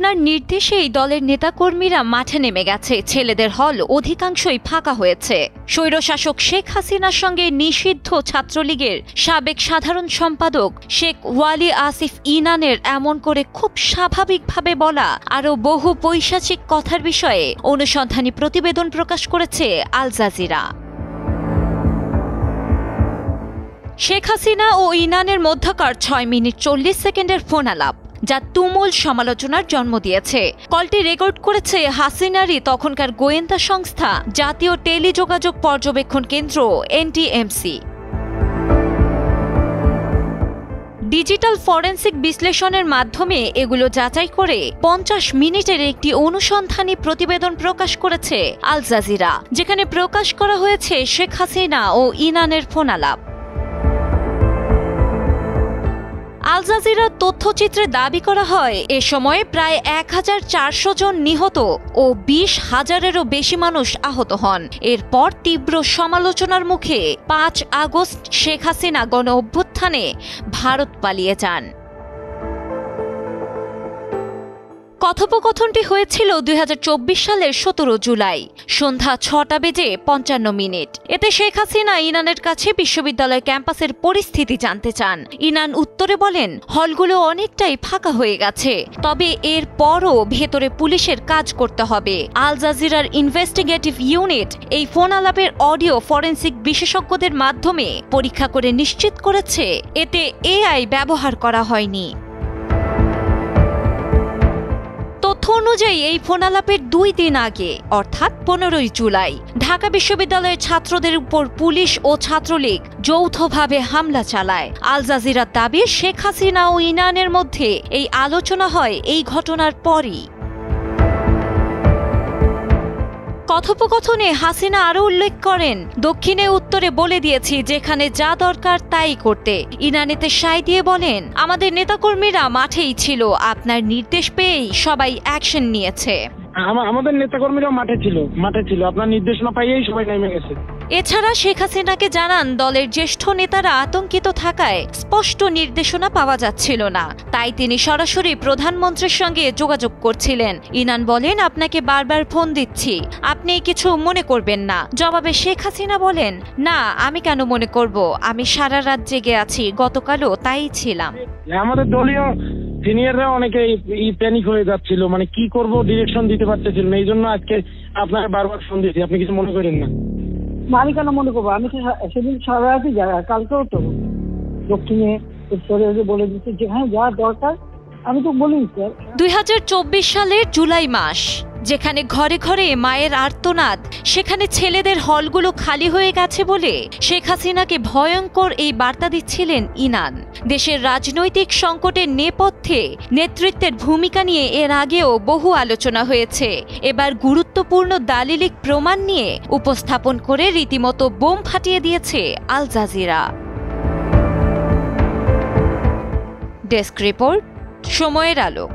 আপনার নির্দেশেই দলের নেতাকর্মীরা মাঠে নেমে গেছে। ছেলেদের হল অধিকাংশই ফাঁকা হয়েছে। স্বৈরশাসক শেখ হাসিনার সঙ্গে নিষিদ্ধ ছাত্রলীগের সাবেক সাধারণ সম্পাদক শেখ ওয়ালি আসিফ ইনানের এমন করে খুব স্বাভাবিকভাবে বলা আরও বহু পৈশাচিক কথার বিষয়ে অনুসন্ধানী প্রতিবেদন প্রকাশ করেছে আল জাজিরা। শেখ হাসিনা ও ইনানের মধ্যকার 6 মিনিট 40 সেকেন্ডের ফোন আলাপ, যা তুমুল সমালোচনার জন্ম দিয়েছে। কলটি রেকর্ড করেছে হাসিনারই তখনকার গোয়েন্দা সংস্থা জাতীয় টেলিযোগাযোগ পর্যবেক্ষণ কেন্দ্র NTMC। ডিজিটাল ফরেনসিক বিশ্লেষণের মাধ্যমে এগুলো যাচাই করে 50 মিনিটের একটি অনুসন্ধানী প্রতিবেদন প্রকাশ করেছে আল জাজিরা, যেখানে প্রকাশ করা হয়েছে শেখ হাসিনা ও ইনানের ফোন আলাপ। আল জাজিরার তথ্যচিত্রে দাবি করা হয় এ সময়ে প্রায় 1400 জন নিহত ও 20,000-এরও বেশি মানুষ আহত হন। এরপর তীব্র সমালোচনার মুখে 5 আগস্ট শেখ হাসিনা গণ অভ্যুত্থানে ভারত পালিয়ে যান। কথোপকথনটি হয়েছিল 2024 সালের 17 জুলাই সন্ধ্যা 6:55। এতে শেখ হাসিনা ইনানের কাছে বিশ্ববিদ্যালয় ক্যাম্পাসের পরিস্থিতি জানতে চান। ইনান উত্তরে বলেন, হলগুলো অনেকটাই ফাঁকা হয়ে গেছে, তবে এর পরও ভেতরে পুলিশের কাজ করতে হবে। আল জাজিরার ইনভেস্টিগেটিভ ইউনিট এই ফোন আলাপের অডিও ফরেনসিক বিশেষজ্ঞদের মাধ্যমে পরীক্ষা করে নিশ্চিত করেছে এতে AI ব্যবহার করা হয়নি। তথ্য অনুযায়ী এই ফোন আলাপের 2 দিন আগে অর্থাৎ 15 জুলাই ঢাকা বিশ্ববিদ্যালয়ের ছাত্রদের উপর পুলিশ ও ছাত্রলীগ যৌথভাবে হামলা চালায়। আল জাজিরার দাবি, শেখ হাসিনা ও ইনানের মধ্যে এই আলোচনা হয় এই ঘটনার পরই। কথোপকথনে হাসিনা আরও উল্লেখ করেন, দক্ষিণে উত্তরে বলে দিয়েছি যেখানে যা দরকার তাই করতে। ইনানেতে সায় দিয়ে বলেন, আমাদের নেতাকর্মীরা মাঠেই ছিল, আপনার নির্দেশ পেয়েই সবাই অ্যাকশন নিয়েছে। আমাদের নেতাকর্মীরা মাঠে ছিল, আপনার নির্দেশনা পাইয়েই সবাই নেমে গেছে। এছাড়া শেখ হাসিনাকে জানান, দলের জ্যেষ্ঠ নেতারা আতঙ্কিত থাকায় স্পষ্ট নির্দেশনা পাওয়া যাচ্ছিল না, তাই তিনি সরাসরি প্রধানমন্ত্রীর সঙ্গে যোগাযোগ করছিলেন। ইনান বলেন, আপনাকে বারবার ফোন দিচ্ছি, আপনি কিছু মনে করবেন না। জবাবে শেখ হাসিনা বলেন, না আমি কেন মনে করব, আমি সারা রাত জেগে আছি, গতকালও তাই ছিলাম। আমাদের দলীয় সিনিয়ররা অনেকে প্যানিক হয়ে যাচ্ছিল, মানে কি করব ডিরেকশন দিতে পারতেছিল না, এই জন্য আজকে আপনাকে বারবার ফোন দিয়েছি, আপনি কিছু মনে করেন না। আমি কেন মনে করবো, আমি তো সেদিন সারা রাতই যাই, কালকেও তো দক্ষিণে উত্তরে বলে দিচ্ছি যেখানে যা দরকার আমি তো বলি। 2024 সালের জুলাই মাস, যেখানে ঘরে ঘরে মায়ের আর্তনাদ, সেখানে ছেলেদের হলগুলো খালি হয়ে গেছে বলে শেখ হাসিনাকে ভয়ঙ্কর এই বার্তা দিচ্ছিলেন ইনান। দেশের রাজনৈতিক সংকটের নেপথ্যে নেতৃত্বের ভূমিকা নিয়ে এর আগেও বহু আলোচনা হয়েছে। এবার গুরুত্বপূর্ণ দালিলিক প্রমাণ নিয়ে উপস্থাপন করে রীতিমতো বোম ফাটিয়ে দিয়েছে আল জাজিরা। ডেস্ক রিপোর্ট, সময়ের আলো।